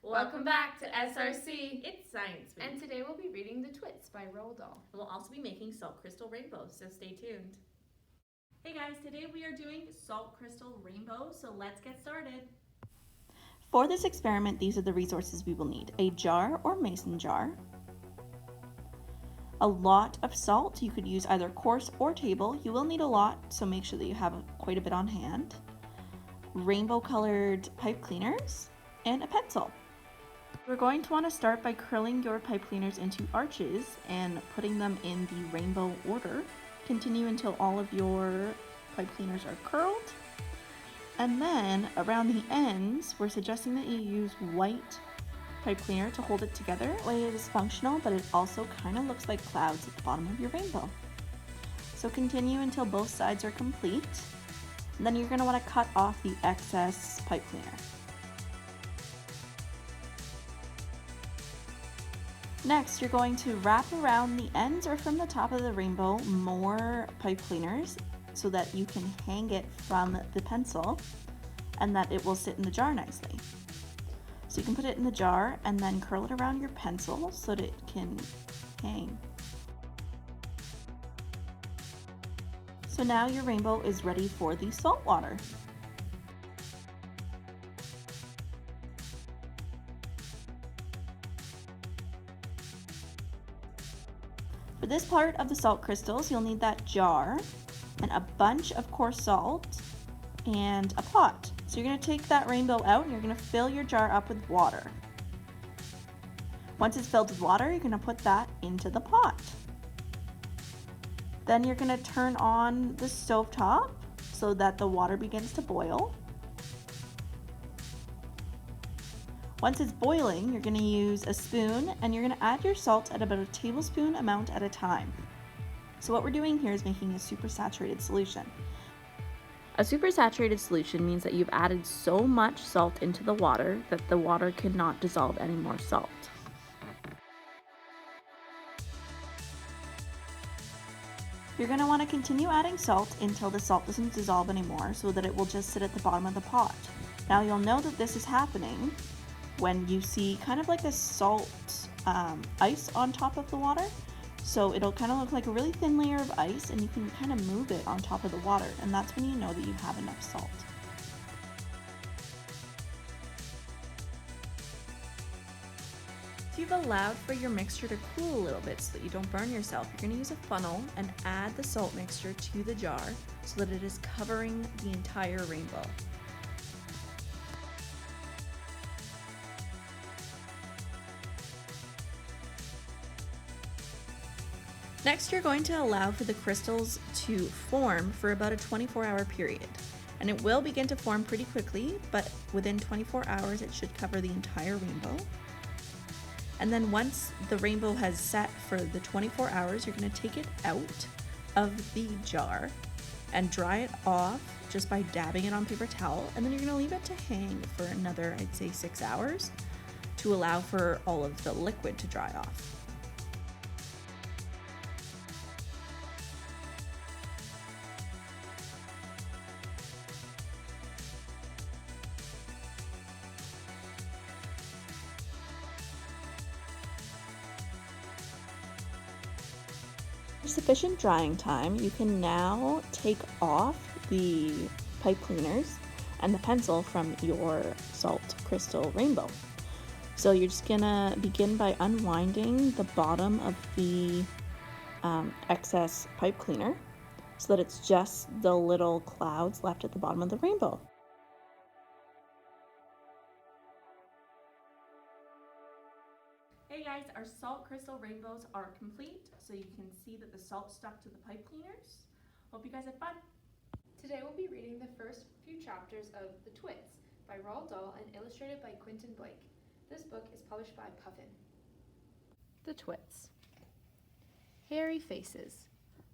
Welcome back to SRC. It's Science Week. And today we'll be reading The Twits by Roald Dahl. And we'll also be making salt crystal rainbows, so stay tuned. Hey guys, today we are doing salt crystal rainbows, so let's get started. For this experiment, these are the resources we will need. A jar or mason jar, a lot of salt. You could use either coarse or table. You will need a lot, so make sure that you have quite a bit on hand. Rainbow colored pipe cleaners, and a pencil. We're going to want to start by curling your pipe cleaners into arches and putting them in the rainbow order. Continue until all of your pipe cleaners are curled. And then around the ends, we're suggesting that you use white pipe cleaner to hold it together. That way it is functional, but it also kind of looks like clouds at the bottom of your rainbow. So continue until both sides are complete. And then you're going to want to cut off the excess pipe cleaner. Next, you're going to wrap around the ends or from the top of the rainbow more pipe cleaners so that you can hang it from the pencil and that it will sit in the jar nicely. So you can put it in the jar and then curl it around your pencil so that it can hang. So now your rainbow is ready for the salt water. For this part of the salt crystals, you'll need that jar and a bunch of coarse salt and a pot. So you're going to take that rainbow out and you're going to fill your jar up with water. Once it's filled with water, you're going to put that into the pot. Then you're going to turn on the stovetop so that the water begins to boil. Once it's boiling, you're going to use a spoon and you're going to add your salt at about a tablespoon amount at a time. So what we're doing here is making a supersaturated solution. A supersaturated solution means that you've added so much salt into the water that the water cannot dissolve any more salt. You're going to want to continue adding salt until the salt doesn't dissolve anymore so that it will just sit at the bottom of the pot. Now you'll know that this is happening when you see kind of like a salt ice on top of the water. So it'll kind of look like a really thin layer of ice and you can kind of move it on top of the water, and that's when you know that you have enough salt. If you've allowed for your mixture to cool a little bit so that you don't burn yourself, you're going to use a funnel and add the salt mixture to the jar so that it is covering the entire rainbow. Next, you're going to allow for the crystals to form for about a 24-hour period. And it will begin to form pretty quickly, but within 24 hours it should cover the entire rainbow. And then once the rainbow has set for the 24 hours, you're going to take it out of the jar and dry it off just by dabbing it on paper towel. And then you're going to leave it to hang for another, I'd say, 6 hours to allow for all of the liquid to dry off. Sufficient drying time, you can now take off the pipe cleaners and the pencil from your salt crystal rainbow. So you're just gonna begin by unwinding the bottom of the excess pipe cleaner so that it's just the little clouds left at the bottom of the rainbow. Hey guys, our salt crystal rainbows are complete, so you can see that the salt stuck to the pipe cleaners. Hope you guys had fun. Today we'll be reading the first few chapters of The Twits by Roald Dahl and illustrated by Quentin Blake. This book is published by Puffin. The Twits. Hairy faces.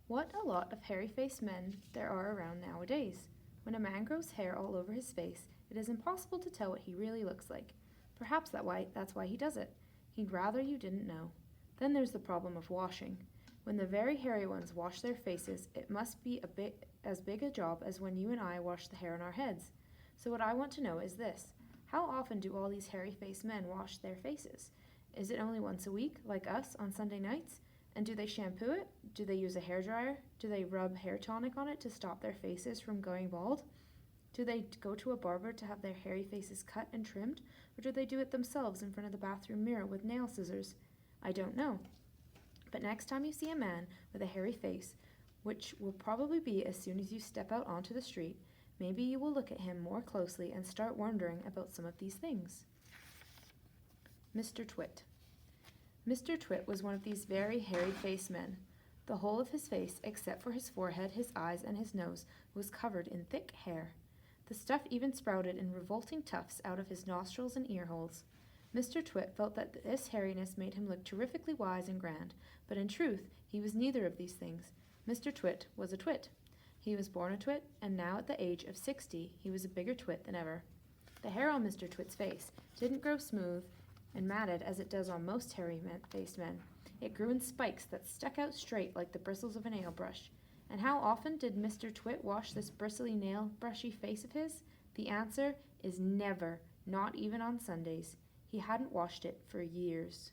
What a lot of hairy-faced men there are around nowadays. When a man grows hair all over his face, it is impossible to tell what he really looks like. Perhaps that's why he does it. He'd rather you didn't know. Then there's the problem of washing. When the very hairy ones wash their faces, it must be as big a job as when you and I wash the hair on our heads. So what I want to know is this. How often do all these hairy-faced men wash their faces? Is it only once a week, like us, on Sunday nights? And do they shampoo it? Do they use a hairdryer? Do they rub hair tonic on it to stop their faces from going bald? Do they go to a barber to have their hairy faces cut and trimmed? Or do they do it themselves in front of the bathroom mirror with nail scissors? I don't know. But next time you see a man with a hairy face, which will probably be as soon as you step out onto the street, maybe you will look at him more closely and start wondering about some of these things. Mr. Twit. Mr. Twit was one of these very hairy-faced men. The whole of his face, except for his forehead, his eyes, and his nose, was covered in thick hair. The stuff even sprouted in revolting tufts out of his nostrils and ear holes. Mr. Twit felt that this hairiness made him look terrifically wise and grand, but in truth he was neither of these things. Mr. Twit was a twit. He was born a twit, and now at the age of 60 he was a bigger twit than ever. The hair on Mr. Twit's face didn't grow smooth and matted as it does on most hairy-faced men. It grew in spikes that stuck out straight like the bristles of a nail brush. And how often did Mr. Twit wash this bristly nail-brushy face of his? The answer is never, not even on Sundays. He hadn't washed it for years.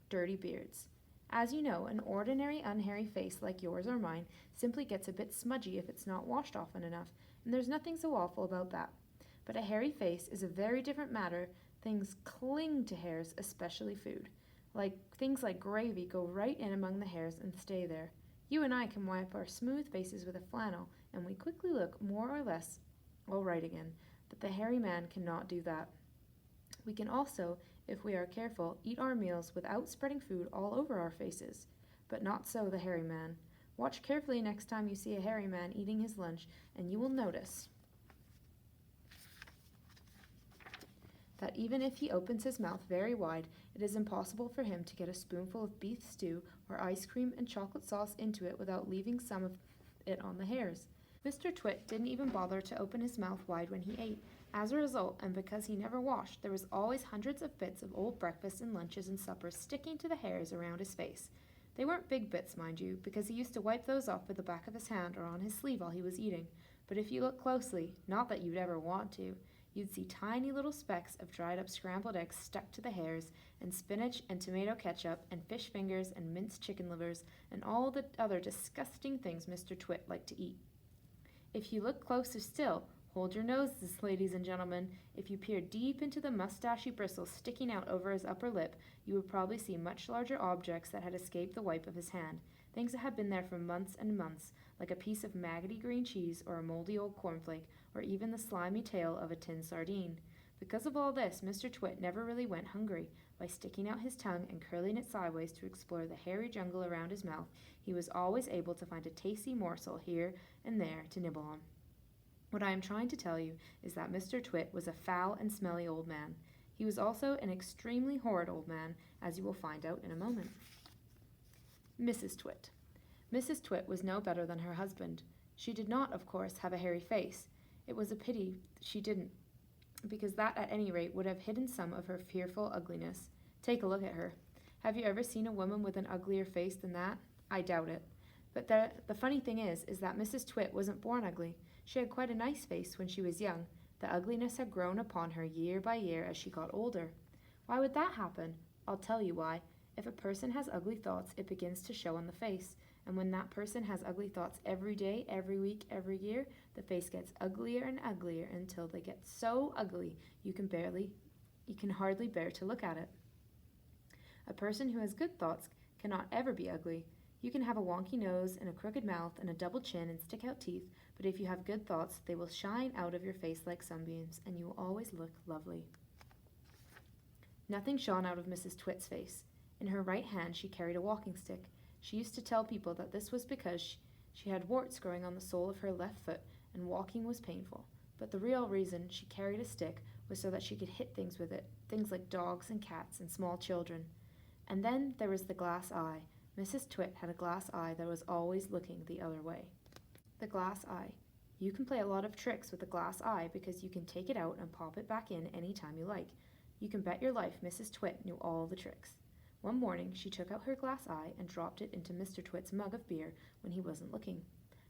Dirty beards. As you know, an ordinary unhairy face like yours or mine simply gets a bit smudgy if it's not washed often enough, and there's nothing so awful about that. But a hairy face is a very different matter. Things cling to hairs, especially food. Things like gravy go right in among the hairs and stay there. You and I can wipe our smooth faces with a flannel, and we quickly look more or less all right again, but the hairy man cannot do that. We can also, if we are careful, eat our meals without spreading food all over our faces, but not so the hairy man. Watch carefully next time you see a hairy man eating his lunch, and you will notice that even if he opens his mouth very wide, it is impossible for him to get a spoonful of beef stew or ice cream and chocolate sauce into it without leaving some of it on the hairs. Mr. Twit didn't even bother to open his mouth wide when he ate. As a result, and because he never washed, there was always hundreds of bits of old breakfasts and lunches and suppers sticking to the hairs around his face. They weren't big bits, mind you, because he used to wipe those off with the back of his hand or on his sleeve while he was eating. But if you look closely, not that you'd ever want to, you'd see tiny little specks of dried up scrambled eggs stuck to the hairs, and spinach and tomato ketchup, and fish fingers and minced chicken livers, and all the other disgusting things Mr. Twit liked to eat. If you look closer still, hold your noses, ladies and gentlemen. If you peer deep into the mustachy bristles sticking out over his upper lip, you would probably see much larger objects that had escaped the wipe of his hand, things that had been there for months and months, like a piece of maggoty green cheese or a moldy old cornflake, or even the slimy tail of a tin sardine. Because of all this, Mr. Twit never really went hungry. By sticking out his tongue and curling it sideways to explore the hairy jungle around his mouth, he was always able to find a tasty morsel here and there to nibble on. What I am trying to tell you is that Mr. Twit was a foul and smelly old man. He was also an extremely horrid old man, as you will find out in a moment. Mrs. Twit. Mrs. Twit was no better than her husband. She did not, of course, have a hairy face. It was a pity she didn't, because that at any rate would have hidden some of her fearful ugliness. Take a look at her. Have you ever seen a woman with an uglier face than that? I doubt it. But the funny thing is that Mrs. Twit wasn't born ugly. She had quite a nice face when she was young. The ugliness had grown upon her year by year as she got older. Why would that happen? I'll tell you why. If a person has ugly thoughts, it begins to show on the face. And when that person has ugly thoughts every day, every week, every year, the face gets uglier and uglier until they get so ugly you can hardly bear to look at it. A person who has good thoughts cannot ever be ugly. You can have a wonky nose and a crooked mouth and a double chin and stick out teeth, but if you have good thoughts, they will shine out of your face like sunbeams, and you will always look lovely. Nothing shone out of Mrs. Twit's face. In her right hand she carried a walking stick. She used to tell people that this was because she had warts growing on the sole of her left foot and walking was painful. But the real reason she carried a stick was so that she could hit things with it, things like dogs and cats and small children. And then there was the glass eye. Mrs. Twit had a glass eye that was always looking the other way. The glass eye. You can play a lot of tricks with a glass eye because you can take it out and pop it back in any time you like. You can bet your life Mrs. Twit knew all the tricks. One morning she took out her glass eye and dropped it into Mr. Twit's mug of beer when he wasn't looking.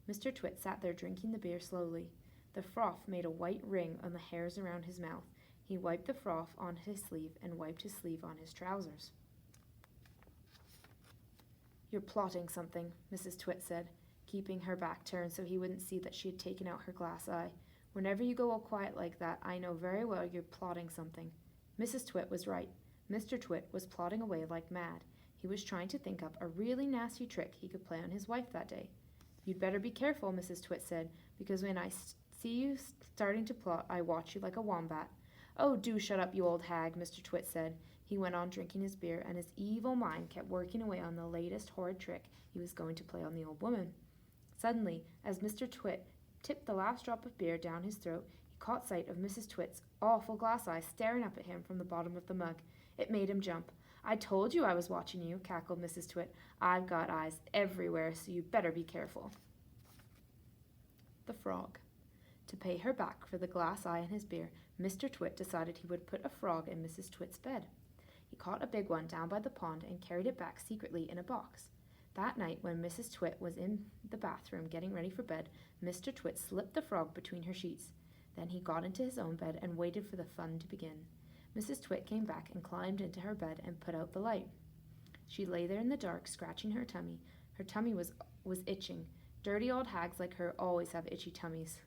Mr. Twit sat there drinking the beer slowly. The froth made a white ring on the hairs around his mouth. He wiped the froth on his sleeve and wiped his sleeve on his trousers. "You're plotting something," Mrs. Twit said, keeping her back turned so he wouldn't see that she had taken out her glass eye. "Whenever you go all quiet like that, I know very well you're plotting something." Mrs. Twit was right. Mr. Twit was plotting away like mad. He was trying to think up a really nasty trick he could play on his wife that day. "You'd better be careful," Mrs. Twit said, "because when I see you starting to plot, I watch you like a wombat." "Oh, do shut up, you old hag," Mr. Twit said. He went on drinking his beer, and his evil mind kept working away on the latest horrid trick he was going to play on the old woman. Suddenly, as Mr. Twit tipped the last drop of beer down his throat, he caught sight of Mrs. Twit's awful glass eyes staring up at him from the bottom of the mug. It made him jump. "I told you I was watching you," cackled Mrs. Twit. "I've got eyes everywhere, so you better be careful." The frog. To pay her back for the glass eye and his beer, Mr. Twit decided he would put a frog in Mrs. Twit's bed. He caught a big one down by the pond and carried it back secretly in a box. That night, when Mrs. Twit was in the bathroom getting ready for bed, Mr. Twit slipped the frog between her sheets. Then he got into his own bed and waited for the fun to begin. Mrs. Twit came back and climbed into her bed and put out the light. She lay there in the dark, scratching her tummy. Her tummy was itching. Dirty old hags like her always have itchy tummies.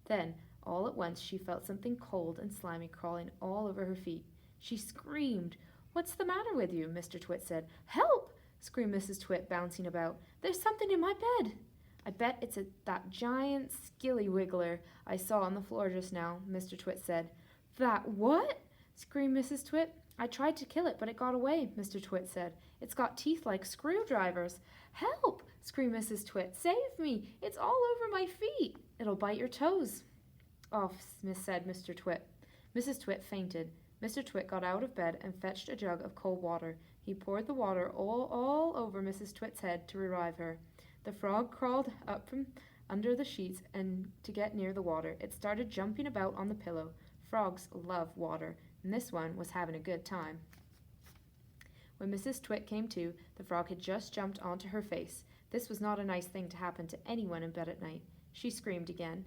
Then, all at once, she felt something cold and slimy crawling all over her feet. She screamed. "What's the matter with you?" Mr. Twit said. "Help!" screamed Mrs. Twit, bouncing about. "There's something in my bed." "I bet it's that giant skilly-wiggler I saw on the floor just now," Mr. Twit said. "That what?" screamed Mrs. Twit. "I tried to kill it, but it got away," Mr. Twit said. "It's got teeth like screwdrivers." "Help!" screamed Mrs. Twit. "Save me! It's all over my feet. It'll bite your toes." "Oh," said Mr. Twit. Mrs. Twit fainted. Mr. Twit got out of bed and fetched a jug of cold water. He poured the water all over Mrs. Twit's head to revive her. The frog crawled up from under the sheets and to get near the water. It started jumping about on the pillow. Frogs love water, and this one was having a good time. When Mrs. Twit came to, the frog had just jumped onto her face. This was not a nice thing to happen to anyone in bed at night. She screamed again.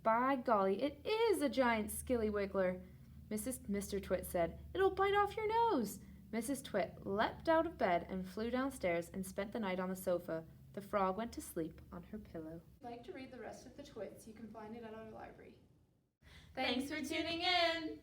"By golly, it is a giant skilly-wiggler," Mr. Twit said. "It'll bite off your nose." Mrs. Twit leapt out of bed and flew downstairs and spent the night on the sofa. The frog went to sleep on her pillow. If you'd like to read the rest of the Twits, you can find it at our library. Thanks for tuning in!